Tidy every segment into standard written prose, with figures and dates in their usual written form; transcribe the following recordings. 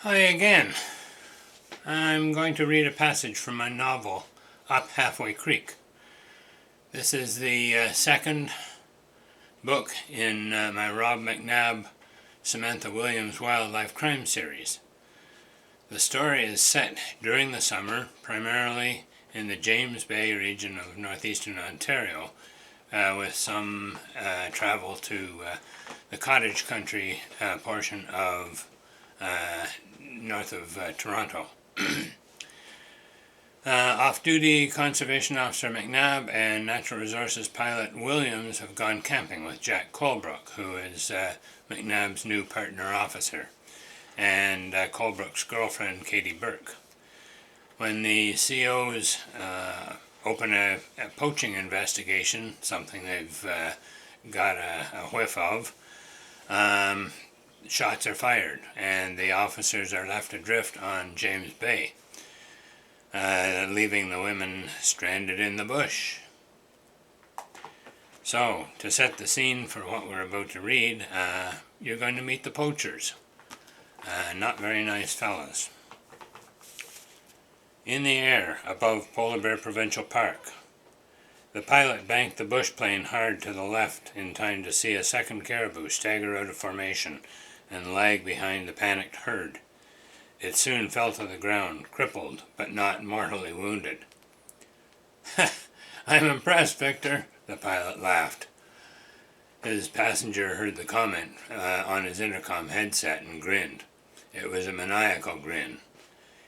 Hi again. I'm going to read a passage from my novel, Up Halfway Creek. This is the second book in my Rob McNabb, Samantha Williams wildlife crime series. The story is set during the summer, primarily in the James Bay region of northeastern Ontario, with some travel to the cottage country portion of north of Toronto. Off-duty Conservation Officer McNabb and Natural Resources Pilot Williams have gone camping with Jack Colbrook, who is McNabb's new partner officer, and Colbrook's girlfriend, Katie Burke. When the COs open a poaching investigation, something they've got a whiff of, shots are fired, and the officers are left adrift on James Bay, leaving the women stranded in the bush. So, to set the scene for what we're about to read, you're going to meet the poachers. Not very nice fellas. In the air above Polar Bear Provincial Park, the pilot banked the bush plane hard to the left in time to see a second caribou stagger out of formation and lag behind the panicked herd. It soon fell to the ground, crippled but not mortally wounded. "I'm impressed, Victor," the pilot laughed. His passenger heard the comment on his intercom headset and grinned. It was a maniacal grin.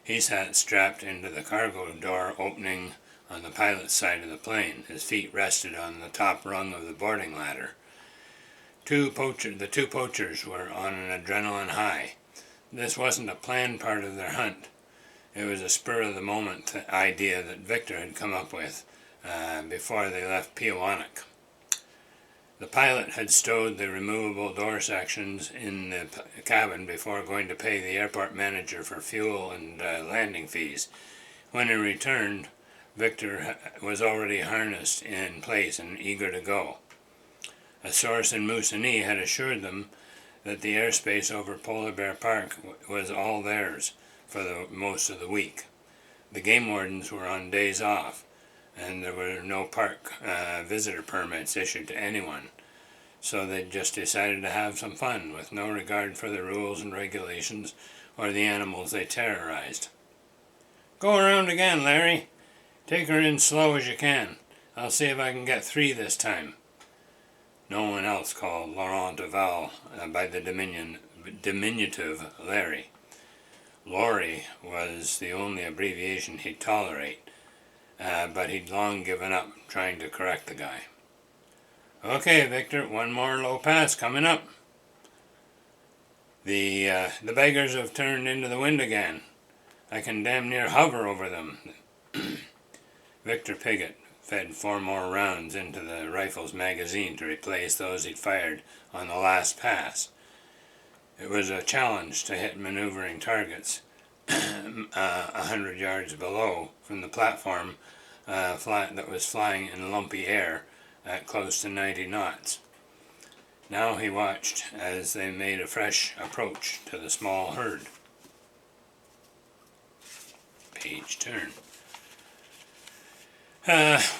He sat strapped into the cargo door opening on the pilot's side of the plane. His feet rested on the top rung of the boarding ladder. The two poachers were on an adrenaline high. This wasn't a planned part of their hunt. It was a spur-of-the-moment idea that Victor had come up with before they left Peawanuck. The pilot had stowed the removable door sections in the cabin before going to pay the airport manager for fuel and landing fees. When he returned, Victor was already harnessed in place and eager to go. A source in Moosonee had assured them that the airspace over Polar Bear Park was all theirs for the most of the week. The game wardens were on days off, and there were no park visitor permits issued to anyone, so they just decided to have some fun with no regard for the rules and regulations or the animals they terrorized. "Go around again, Larry. Take her in slow as you can. I'll see if I can get 3 this time." No one else called Laurent Duval by the diminutive Larry. Laurie was the only abbreviation he'd tolerate, but he'd long given up trying to correct the guy. "Okay, Victor, one more low pass coming up." The beggars have turned into the wind again. I can damn near hover over them." Victor Piggott fed 4 more rounds into the rifle's magazine to replace those he'd fired on the last pass. It was a challenge to hit maneuvering targets 100 yards below from the platform that was flying in lumpy air at close to 90 knots. Now he watched as they made a fresh approach to the small herd. Page turn.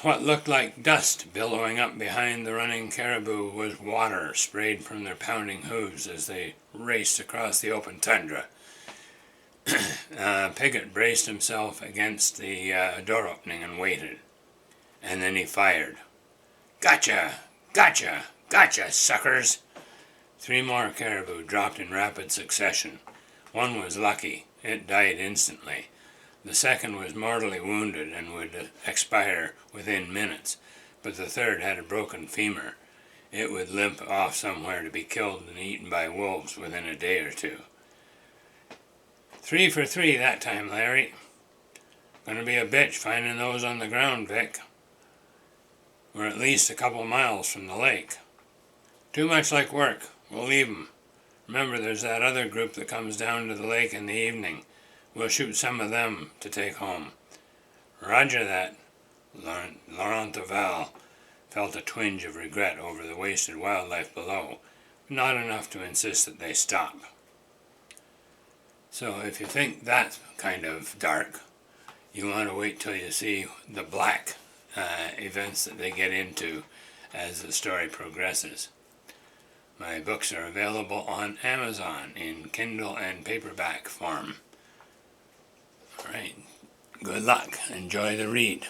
What looked like dust billowing up behind the running caribou was water sprayed from their pounding hooves as they raced across the open tundra. Piggott braced himself against the door opening and waited. And then he fired. "Gotcha! Gotcha! Gotcha, suckers!" 3 more caribou dropped in rapid succession. One was lucky. It died instantly. The second was mortally wounded and would expire within minutes, but the third had a broken femur. It would limp off somewhere to be killed and eaten by wolves within a day or 2. 3 for 3 that time, Larry. Gonna be a bitch finding those on the ground, Vic. We're at least a couple miles from the lake. Too much like work. We'll leave 'em. Remember, there's that other group that comes down to the lake in the evening. We'll shoot some of them to take home." "Roger that." Laurent Duval felt a twinge of regret over the wasted wildlife below, but not enough to insist that they stop. So if you think that's kind of dark, you want to wait till you see the black events that they get into as the story progresses. My books are available on Amazon in Kindle and paperback form. Alright, good luck. Enjoy the read.